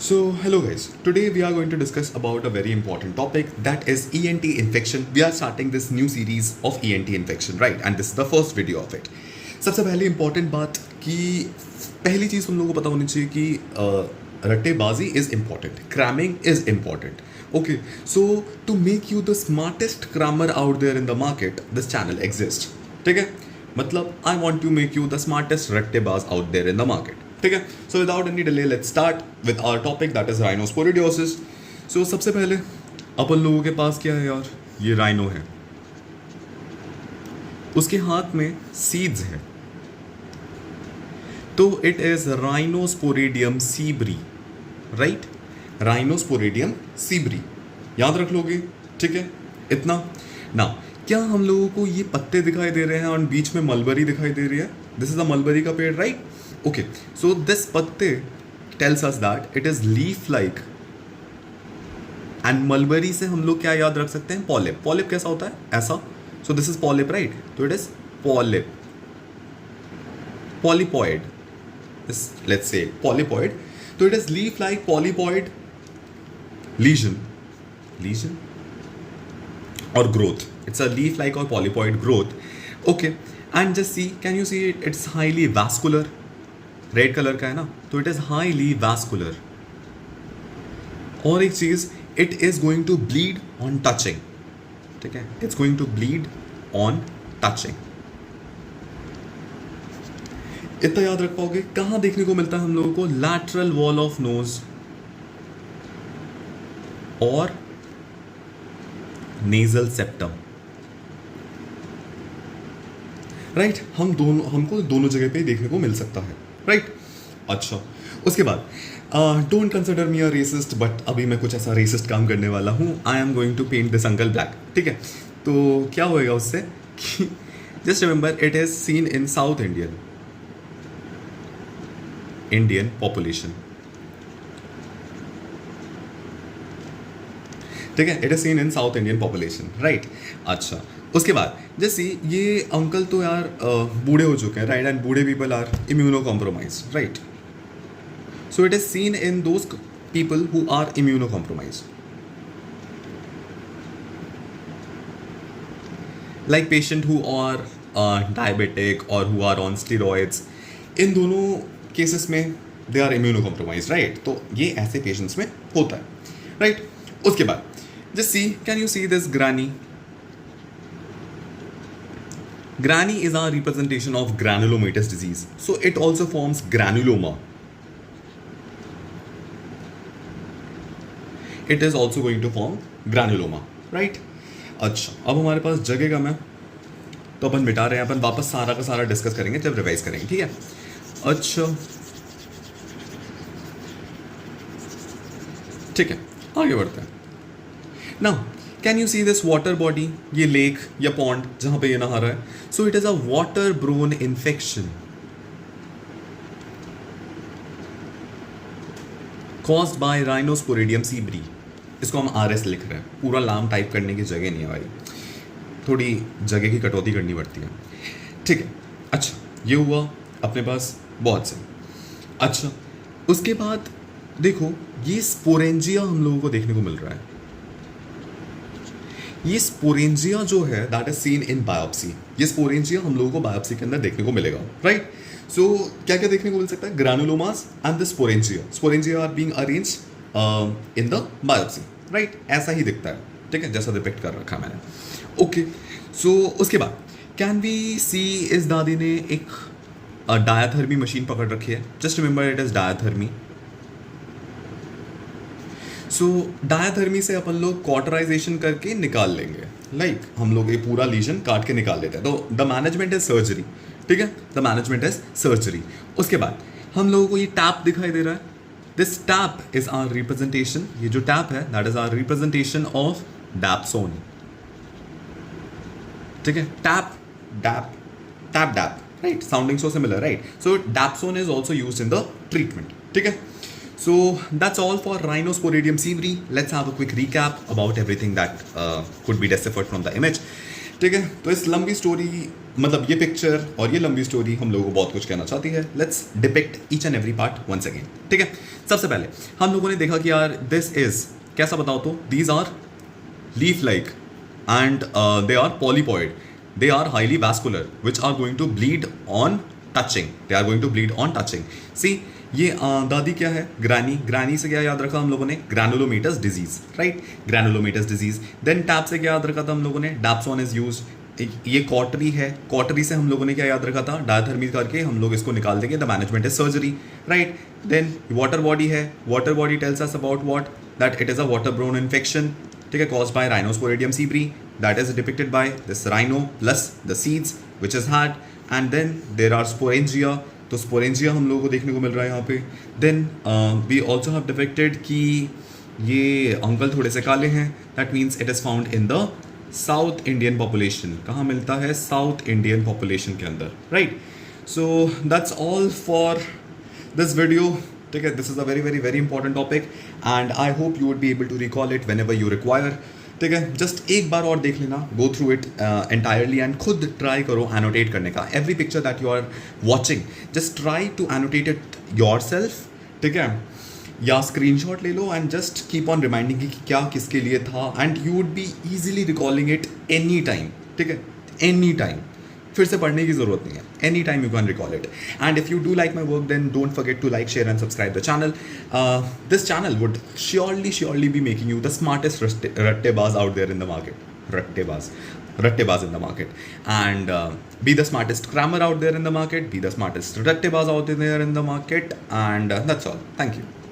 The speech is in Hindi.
So, hello guys. Today we are going to discuss about a very important topic that is ENT infection. We are starting this new series of ENT infection, right? And this is the first video of it. सबसे पहले important बात कि पहली चीज़ हम लोगों को पता होनी चाहिए कि रट्टेबाजी is important, cramming is important. Okay, so to make you the smartest crammer out there in the market, this channel exists. ठीक है? मतलब I want to make you the smartest रट्टेबाज out there in the market. ठीक है. So without any delay, let's start with our topic that is rhinosporidiosis. So सबसे पहले अपन लोगों के पास क्या है यार, ये राइनो है, उसके हाथ में सीड्स है, तो इट इज राइनोस्पोरेडियम सीब्री, राइट? राइनोस्पोरेडियम सीब्री याद रख लोगे, ठीक है? इतना ना. क्या हम लोगों को ये पत्ते दिखाई दे रहे हैं और बीच में मलबरी दिखाई दे रही है? दिस इज द मलबरी का पेड़, right? Okay, so this patte tells us that it is leaf-like. And mulberry से हम लोग क्या याद रख सकते हैं? Polyp. Polyp कैसा होता है? ऐसा. So this is polyp, right? So it is polyp. Polypoid. Let's say polypoid. So it is leaf-like polypoid lesion. Lesion? Or growth. It's a leaf-like or polypoid growth. Okay. And just see, can you see it? It's highly vascular. Red colour का है ना, तो इट इज हाईली वैस्कुलर. और एक चीज, it is going to bleed on touching. ठीक है, it's going to bleed on touching. इतना याद रख पाओगे. कहां देखने को मिलता है हम लोगों को? लैटरल वॉल ऑफ नोज और नेजल सेप्टम, राइट? हमको दोनों जगह पे देखने को मिल सकता है, राइट? अच्छा, उसके बाद don't consider me a racist, बट अभी मैं कुछ ऐसा रेसिस्ट काम करने वाला हूँ. I am going to paint this uncle black. ठीक है, तो क्या होएगा उससे कि just remember it is seen in South Indian population. ठीक है, it is seen in South Indian population, right? अच्छा, उसके बाद जैसे ये अंकल तो यार बूढ़े हो चुके हैं, राइट? एंड बूढ़े people are immunocompromised, right? So it is seen in those people who are immunocompromised, like patient who are diabetic और हु आर ऑन स्टीरॉइड्स. इन दोनों केसेस में they are immunocompromised, right? तो ये ऐसे पेशेंट्स में होता है, राइट? उसके बाद just see, can you see this ग्रानी? Granny is our representation of granulomatous disease. So it also forms granuloma. It is also going to form granuloma, right? अच्छा, अब हमारे पास जगह कम है, तो अपन मिटा रहे हैं. अपन वापस सारा का सारा डिस्कस करेंगे जब रिवाइज करेंगे, ठीक है? अच्छा, ठीक है, आगे बढ़ते हैं. Now, can you see this water body? ये लेक या पॉन्ड जहां पे ये नहा रहा है. So it is a water borne infection caused by rhinosporidium seeberi. इसको हम RS लिख रहे हैं, पूरा नाम टाइप करने की जगह नहीं है भाई, थोड़ी जगह की कटौती करनी पड़ती है, ठीक है? अच्छा, ये हुआ अपने पास बहुत से. अच्छा, उसके बाद देखो, ये स्पोरेंजिया हम लोगों को देखने को मिल रहा है. ये स्पोरेंजिया जो है that is seen in biopsy. ये स्पोरेंजिया हम लोगों को बायोप्सी के अंदर देखने को मिलेगा, राइट? सो क्या क्या देखने को मिल सकता है? Granulomas and the sporangia. Sporangia are being arranged in the biopsy, right? ऐसा ही दिखता है, ठीक है, जैसा डिपिक्ट कर रखा मैंने. ओके, सो उसके बाद कैन वी सी, इस दादी ने एक डायाथर्मी मशीन पकड़ रखी है. Just remember it is डायाथर्मी. सो डायाथर्मी से अपन लोग कॉटराइजेशन करके निकाल लेंगे, लाइक हम लोग ये पूरा लीजन काट के निकाल लेते हैं. तो द मैनेजमेंट इज सर्जरी, ठीक है? The management is surgery. उसके बाद हम लोगों को ये टैप दिखाई दे रहा है. This tap is our representation. ये जो टैप है that is our representation of dapsone, ठीक है? Tap, dap, tap, dap, right? Sounding so similar, right? So dapsone is also used in the treatment, ठीक है? So that's all for rhinosporadium seabri. Let's have a quick recap about everything that could be deciphered from the image. ठीक है, तो इस लंबी स्टोरी मतलब ये पिक्चर और ये लंबी स्टोरी हम लोगों को बहुत कुछ कहना चाहती है. Let's depict each and every part once again. ठीक है, सबसे पहले हम लोगों ने देखा कि यार दिस इज कैसा बताओ तो these are leaf like and they are polypoid. They are highly vascular, which are going to bleed on touching. They are going to bleed on touching. See, ये दादी क्या है, ग्रैनी. ग्रैनी से क्या याद रखा हम लोगों ने, granulomatous disease, right, granulomatous disease. Then tap से क्या याद रखा था हम लोगों ने, डैप्सोन इज यूज. ये कॉटरी है, कॉटरी से हम लोगों ने क्या याद रखा था, डायथर्मी करके हम लोग इसको निकाल देंगे, the management is surgery, right. Then water body है, water body tells us about what, that it is a water borne infection, ठीक है, caused by Rhinosporidium seabri, that is depicted by this rhino plus the seeds which is had, and then there are sporangia. तो sporangia हम लोगों को देखने को मिल रहा है यहाँ पे. Then we also have depicted कि ये अंकल थोड़े से काले हैं, that means it is found in the South Indian population. कहाँ मिलता है, South Indian population के अंदर, right. So that's all for this video. ठीक है, this is a very very very important topic and I hope you would be able to recall it whenever you require. ठीक है, जस्ट एक बार और देख लेना, go through it entirely and खुद ट्राई करो एनोटेट करने का. Every picture that you are watching just try to annotate it yourself. ठीक है, या स्क्रीनशॉट ले लो and just keep on reminding कि क्या किसके लिए था and you would be easily recalling it any time. ठीक है, एनी टाइम, फिर से पढ़ने की जरूरत नहीं है, any time you can recall it. And if you do like my work then don't forget to like, share and subscribe the channel. This channel would surely be making you the smartest rattebaz out there in the market. Rattebaz in the market. And be the smartest crammer out there in the market. Be the smartest rattebaz out there in the market. And that's all. Thank you.